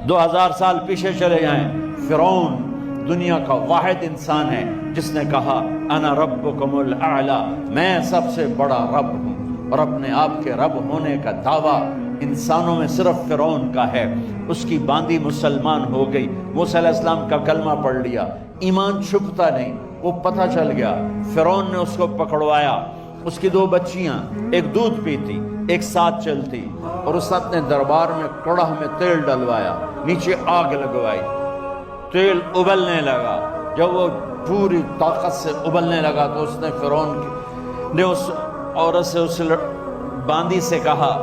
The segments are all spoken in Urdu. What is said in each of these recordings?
2000 سال پیچھے چلے جائیں، فرعون دنیا کا واحد انسان ہے جس نے کہا انا ربکم الاعلی، میں سب سے بڑا رب ہوں، اور اپنے آپ کے رب ہونے کا دعویٰ انسانوں میں صرف فرعون کا ہے۔ اس کی باندی مسلمان ہو گئی، موسیٰ علیہ السلام کا کلمہ پڑھ لیا، ایمان چھپتا نہیں، وہ پتہ چل گیا۔ فرعون نے اس کو پکڑوایا، اس کی 2 بچیاں، ایک دودھ پیتی ایک ساتھ چلتی، اور اس نے دربار میں کڑاہ میں تیل ڈلوایا، نیچے آگ لگوائی، تیل ابلنے لگا۔ جب وہ پوری طاقت سے ابلنے لگا تو اس نے فرعون نے اس عورت سے، اس باندی سے کہا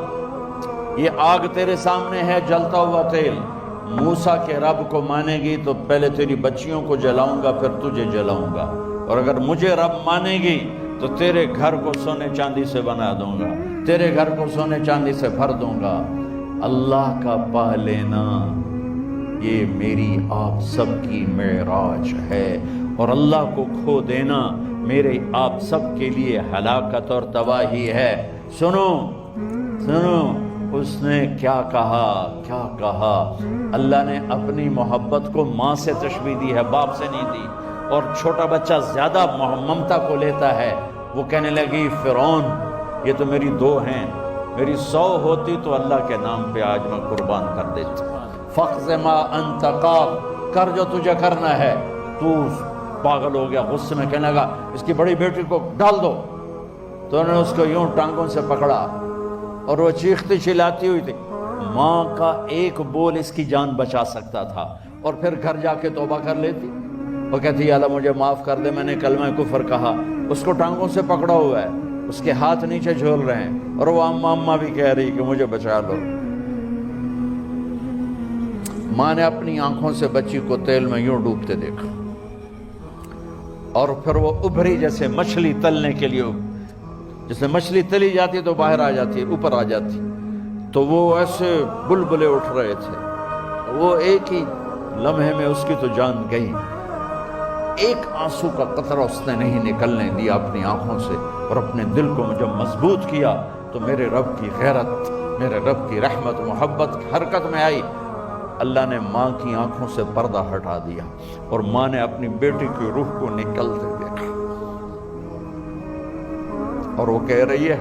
یہ آگ تیرے سامنے ہے، جلتا ہوا تیل، موسیٰ کے رب کو مانے گی تو پہلے تیری بچیوں کو جلاؤں گا پھر تجھے جلاؤں گا، اور اگر مجھے رب مانے گی تو تیرے گھر کو سونے چاندی سے بنا دوں گا، تیرے گھر کو سونے چاندی سے بھر دوں گا۔ اللہ کا پا لینا یہ میری آپ سب کی معراج ہے، اور اللہ کو کھو دینا میرے آپ سب کے لیے ہلاکت اور تباہی ہے۔ سنو سنو، اس نے کیا کہا؟ اللہ نے اپنی محبت کو ماں سے تشبیہ دی ہے، باپ سے نہیں دی، اور چھوٹا بچہ زیادہ ممتا کو لیتا ہے۔ وہ کہنے لگی فرعون یہ تو میری 2 ہیں، میری 100 ہوتی تو اللہ کے نام پہ آج میں قربان کر دیتا۔ فَقْضِ مَا أَنْتَ قَاضٍ، کر جو تجھے کرنا ہے۔ تو پاگل ہو گیا، غصے میں کہنے لگا اس کی بڑی بیٹی کو ڈال دو۔ تو انہوں نے اس کو یوں ٹانگوں سے پکڑا، اور وہ چیختی چلاتی ہوئی تھی۔ ماں کا ایک بول اس کی جان بچا سکتا تھا، اور پھر گھر جا کے توبہ کر لیتی۔ وہ کہتی یا اللہ مجھے معاف کر دے، میں نے کلمہ کفر کہا۔ اس کو ٹانگوں سے پکڑا ہوا ہے، اس کے ہاتھ نیچے جھول رہے ہیں، اور وہ اماں بھی کہہ رہی کہ مجھے بچا لو۔ ماں نے اپنی آنکھوں سے بچی کو تیل میں یوں ڈوبتے دیکھا، اور پھر وہ ابھری جیسے مچھلی تلنے کے لیے، جیسے مچھلی تلی جاتی تو باہر آ جاتی، اوپر آ جاتی، تو وہ ایسے بلبلے اٹھ رہے تھے۔ وہ ایک ہی لمحے میں اس کی تو جان گئی، ایک آنسو کا قطرہ اس نے نہیں نکلنے دیا اپنی آنکھوں سے، اور اپنے دل کو جب مضبوط کیا تو میرے رب کی غیرت، میرے رب کی رحمت محبت حرکت میں آئی۔ اللہ نے ماں کی آنکھوں سے پردہ ہٹا دیا، اور ماں نے اپنی بیٹی کی روح کو نکلتے دیکھا، اور وہ کہہ رہی ہے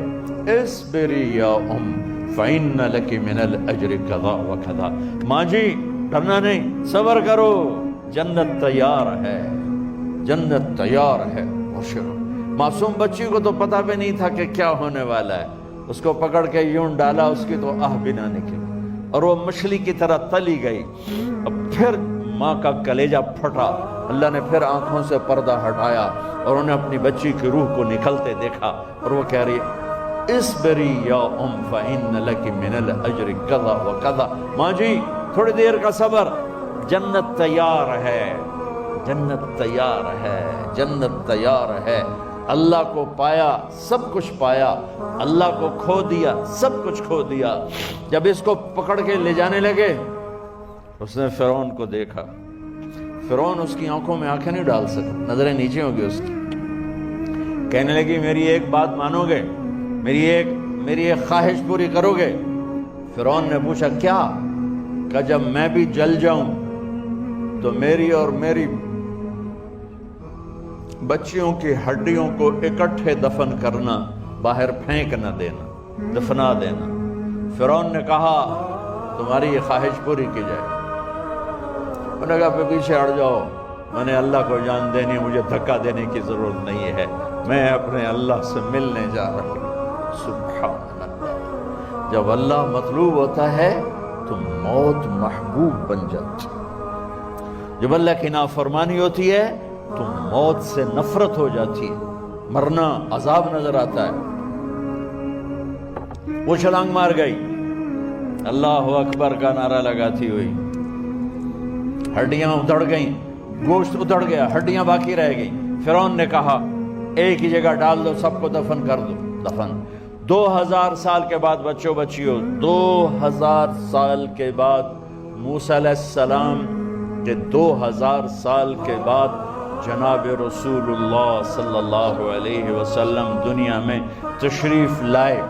اصبری یا ام فإن لک من الأجر کذا وکذا۔ ماں جی ڈرنا نہیں، صبر کرو، جنت تیار ہے، جنت تیار ہے۔ معصوم بچی کو تو پتہ بھی نہیں تھا کہ کیا ہونے والا ہے، اس کو پکڑ کے یوں ڈالا، اس کی تو آہ بھی نہ نکلی، اور وہ مچھلی کی طرح تلی گئی۔ اب پھر ماں کا کلیجہ پھٹا، اللہ نے پھر آنکھوں سے پردہ ہٹایا، اور انہیں اپنی بچی کی روح کو نکلتے دیکھا، اور وہ کہہ رہی اصبری یا ام فإن لک من الأجر کذا وکذا۔ ماں جی تھوڑی دیر کا صبر، جنت تیار ہے، جنت تیار ہے، جنت تیار ہے۔ اللہ کو پایا سب کچھ پایا، اللہ کو کھو دیا سب کچھ کھو دیا۔ جب اس کو پکڑ کے لے جانے لگے، اس نے فرعون کو دیکھا، فرعون اس کی آنکھوں میں آنکھیں نہیں ڈال سکا، نظریں نیچے ہو گئی اس کی۔ کہنے لگی میری ایک بات مانو گے، میری ایک خواہش پوری کرو گے؟ فرعون نے پوچھا کیا؟ کہ جب میں بھی جل جاؤں تو میری اور میری بچیوں کی ہڈیوں کو اکٹھے دفن کرنا، باہر پھینک نہ دینا، دفنا دینا۔ فرعون نے کہا تمہاری یہ خواہش پوری کی جائے۔ انہوں نے کہا پہ پیچھے ہٹ جاؤ، میں نے اللہ کو جان دینی، مجھے دھکا دینے کی ضرورت نہیں ہے، میں اپنے اللہ سے ملنے جا رہا ہوں۔ سبحان اللہ، جب اللہ مطلوب ہوتا ہے تو موت محبوب بن جاتی، جب اللہ کی نافرمانی ہوتی ہے تو موت سے نفرت ہو جاتی ہے، مرنا عذاب نظر آتا ہے۔ وہ چھلانگ مار گئی، اللہ اکبر کا نعرہ لگاتی ہوئی، ہڈیاں ادھڑ گئیں، گوشت ادھڑ گیا، ہڈیاں باقی رہ گئیں۔ فرعون نے کہا ایک ہی جگہ ڈال دو، سب کو دفن کر دو۔ دفن 2000 سال کے بعد، بچوں بچیوں 2000 سال کے بعد، موسیٰ علیہ السلام کے 2000 سال کے بعد جناب رسول اللہ صلی اللہ علیہ وسلم دنیا میں تشریف لائے۔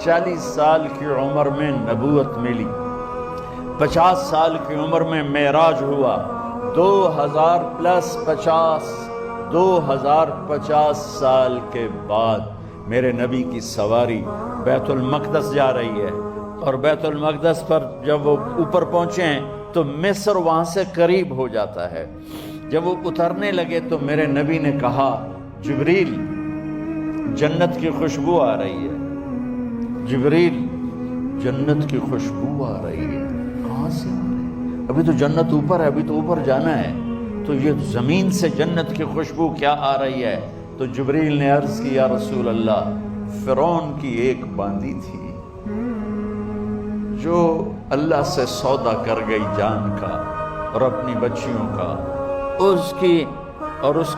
40 سال کی عمر میں نبوت ملی، 50 سال کی عمر میں معراج ہوا، 2050 سال کے بعد میرے نبی کی سواری بیت المقدس جا رہی ہے، اور بیت المقدس پر جب وہ اوپر پہنچے ہیں تو مصر وہاں سے قریب ہو جاتا ہے۔ جب وہ اترنے لگے تو میرے نبی نے کہا جبریل جنت کی خوشبو آ رہی ہے، جبریل جنت کی خوشبو آ رہی ہے۔ کہاں سے آ رہی ہے؟ ابھی تو جنت اوپر ہے، ابھی تو اوپر جانا ہے، تو یہ زمین سے جنت کی خوشبو کیا آ رہی ہے؟ تو جبریل نے عرض کی یا رسول اللہ، فرعون کی ایک باندی تھی جو اللہ سے سودا کر گئی جان کا اور اپنی بچیوں کا، اس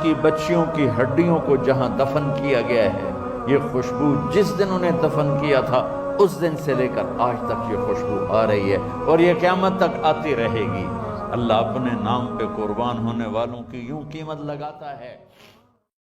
کی بچیوں کی ہڈیوں کو جہاں دفن کیا گیا ہے، یہ خوشبو جس دن انہیں دفن کیا تھا اس دن سے لے کر آج تک یہ خوشبو آ رہی ہے، اور یہ قیامت تک آتی رہے گی۔ اللہ اپنے نام پہ قربان ہونے والوں کی یوں قیمت لگاتا ہے۔